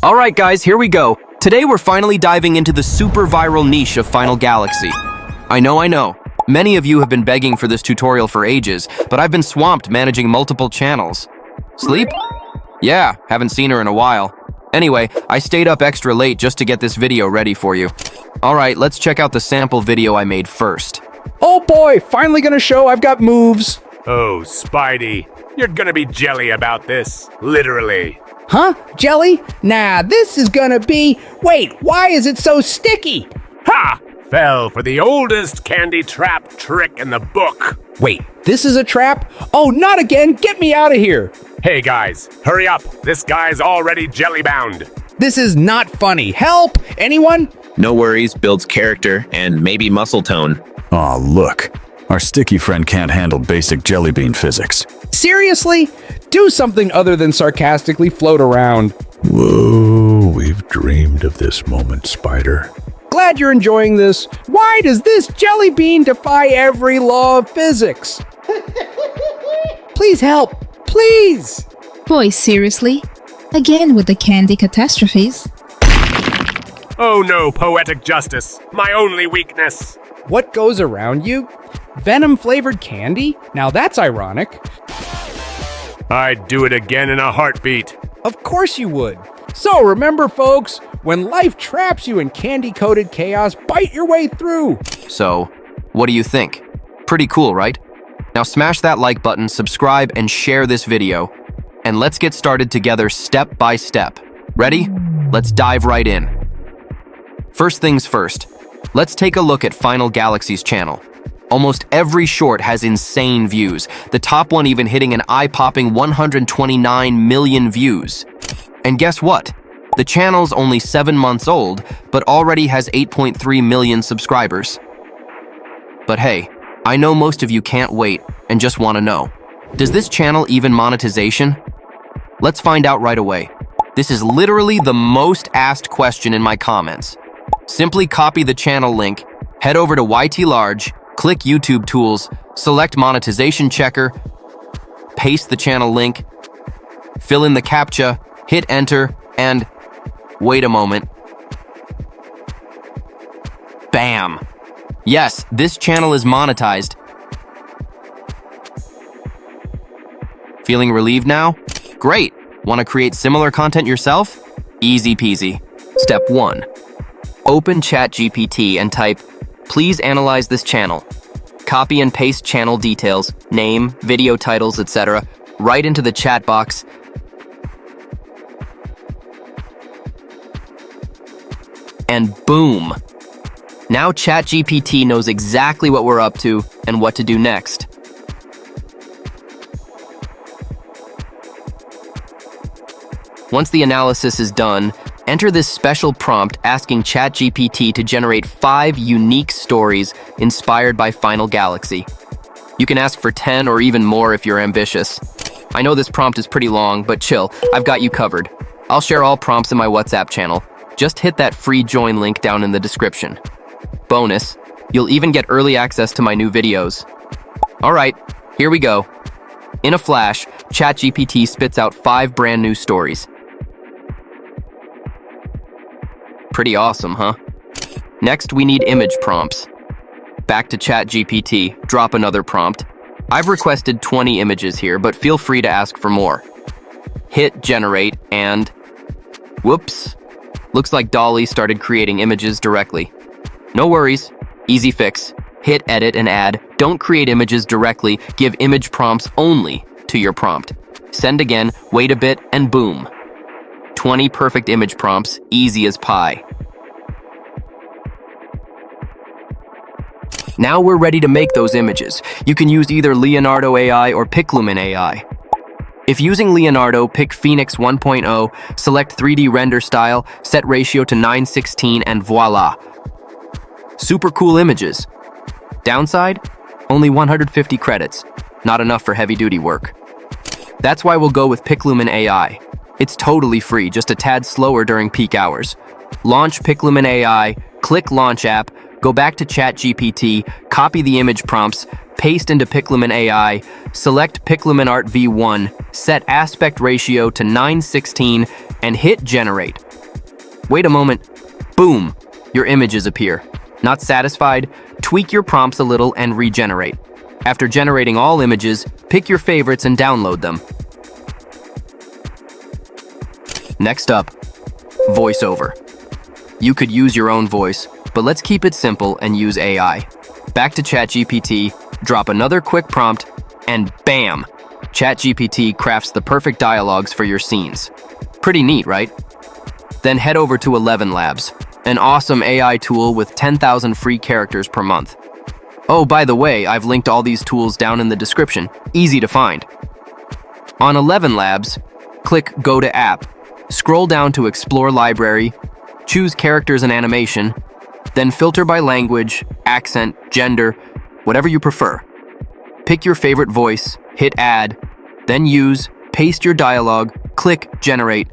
Alright guys, here we go. Today we're finally diving into the super viral niche of Final Galaxy. I know. Many of you have been begging for this tutorial for ages, but I've been swamped managing multiple channels. Sleep? Yeah, haven't seen her in a while. Anyway, I stayed up extra late just to get this video ready for you. Alright, let's check out the sample video I made first. Oh boy, finally gonna show I've got moves. Oh, Spidey, you're gonna be jelly about this, literally. Huh? Jelly? Nah, this is gonna be... Wait, why is it so sticky? Ha! Fell for the oldest candy trap trick in the book. Wait, this is a trap? Oh, not again! Get me out of here! Hey guys, hurry up. This guy's already jelly bound. This is not funny. Help! Anyone? No worries, builds character and maybe muscle tone. Aw, look. Our sticky friend can't handle basic jelly bean physics. Seriously? Do something other than sarcastically float around. Whoa, we've dreamed of this moment, Spider. Glad you're enjoying this. Why does this jelly bean defy every law of physics? Please help. Please! Boy, seriously? Again with the candy catastrophes? Oh no, poetic justice, my only weakness. What goes around you? Venom-flavored candy? Now that's ironic. I'd do it again in a heartbeat. Of course you would. So remember, folks, when life traps you in candy-coated chaos, bite your way through. So, what do you think? Pretty cool, right? Now smash that like button, subscribe, and share this video. And let's get started together step by step. Ready? Let's dive right in. First things first, let's take a look at Final Galaxy's channel. Almost every short has insane views, the top one even hitting an eye-popping 129 million views. And guess what? The channel's only 7 months old, but already has 8.3 million subscribers. But hey, I know most of you can't wait and just want to know. Does this channel even monetization? Let's find out right away. This is literally the most asked question in my comments. Simply copy the channel link, head over to YT Large, click YouTube Tools, select Monetization Checker, paste the channel link, fill in the CAPTCHA, hit enter, and wait a moment. Bam! Yes, this channel is monetized. Feeling relieved now? Great! Want to create similar content yourself? Easy peasy. Step 1. Open ChatGPT and type, "Please analyze this channel." Copy and paste channel details, name, video titles, etc. right into the chat box. And boom! Now ChatGPT knows exactly what we're up to and what to do next. Once the analysis is done, enter this special prompt asking ChatGPT to generate 5 unique stories inspired by Final Galaxy. You can ask for 10 or even more if you're ambitious. I know this prompt is pretty long, but chill, I've got you covered. I'll share all prompts in my WhatsApp channel. Just hit that free join link down in the description. Bonus, you'll even get early access to my new videos. Alright, here we go. In a flash, ChatGPT spits out 5 brand new stories. Pretty awesome, huh? Next, we need image prompts. Back to ChatGPT, drop another prompt. I've requested 20 images here, but feel free to ask for more. Hit generate and... whoops. Looks like Dolly started creating images directly. No worries, easy fix. Hit edit and add. Don't create images directly, give image prompts only to your prompt. Send again, wait a bit, and boom. 20 perfect image prompts, easy as pie. Now we're ready to make those images. You can use either Leonardo AI or Piclumen AI. If using Leonardo, pick Phoenix 1.0, select 3D render style, set ratio to 9:16, and voila. Super cool images. Downside? Only 150 credits. Not enough for heavy-duty work. That's why we'll go with Piclumen AI. It's totally free, just a tad slower during peak hours. Launch Piclumen AI, click Launch App, go back to ChatGPT, copy the image prompts, paste into Piclumen AI, select Piclumen Art V1, set aspect ratio to 9:16, and hit generate. Wait a moment. Boom! Your images appear. Not satisfied? Tweak your prompts a little and regenerate. After generating all images, pick your favorites and download them. Next up, VoiceOver. You could use your own voice, but let's keep it simple and use AI. Back to ChatGPT, drop another quick prompt, and bam! ChatGPT crafts the perfect dialogues for your scenes. Pretty neat, right? Then head over to Elevenlabs, an awesome AI tool with 10,000 free characters per month. Oh, by the way, I've linked all these tools down in the description. Easy to find. On Elevenlabs, click Go to App, scroll down to Explore Library, choose Characters and Animation, then filter by language, accent, gender, whatever you prefer. Pick your favorite voice, hit Add, then use, paste your dialogue, click Generate,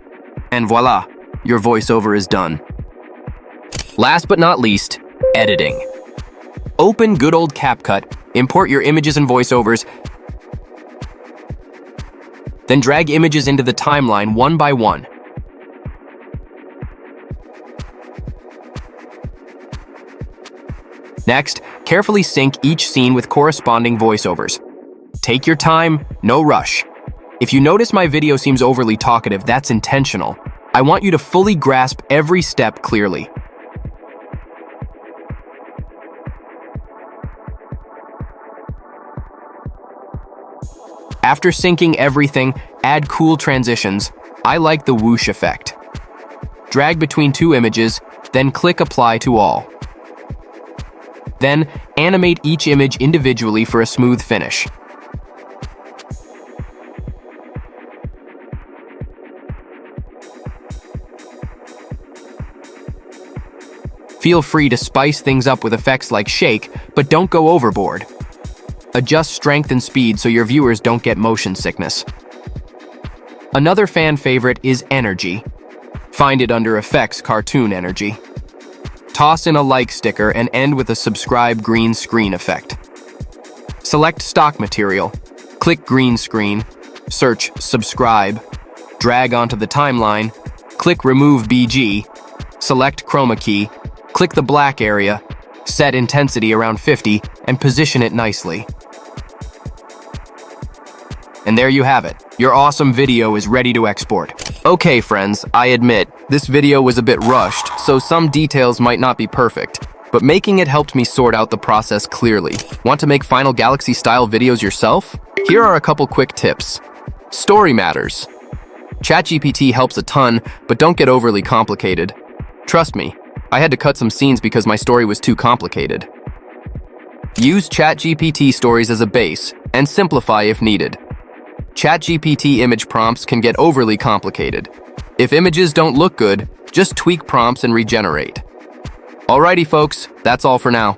and voila, your voiceover is done. Last but not least, editing. Open good old CapCut, import your images and voiceovers, then drag images into the timeline one by one. Next, carefully sync each scene with corresponding voiceovers. Take your time, no rush. If you notice my video seems overly talkative, that's intentional. I want you to fully grasp every step clearly. After syncing everything, add cool transitions. I like the whoosh effect. Drag between two images, then click Apply to All. Then, animate each image individually for a smooth finish. Feel free to spice things up with effects like shake, but don't go overboard. Adjust strength and speed so your viewers don't get motion sickness. Another fan favorite is energy. Find it under Effects, Cartoon Energy. Toss in a like sticker and end with a subscribe green screen effect. Select stock material, click green screen, search subscribe, drag onto the timeline, click remove BG, select chroma key, click the black area, set intensity around 50, and position it nicely. And there you have it. Your awesome video is ready to export. Okay, friends, I admit, this video was a bit rushed, so some details might not be perfect, but making it helped me sort out the process clearly. Want to make Final Galaxy-style videos yourself? Here are a couple quick tips. Story matters. ChatGPT helps a ton, but don't get overly complicated. Trust me, I had to cut some scenes because my story was too complicated. Use ChatGPT stories as a base, and simplify if needed. ChatGPT image prompts can get overly complicated. If images don't look good, just tweak prompts and regenerate. Alrighty folks, that's all for now.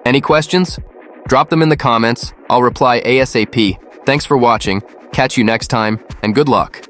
Any questions? Drop them in the comments. I'll reply ASAP. Thanks for watching. Catch you next time, and good luck.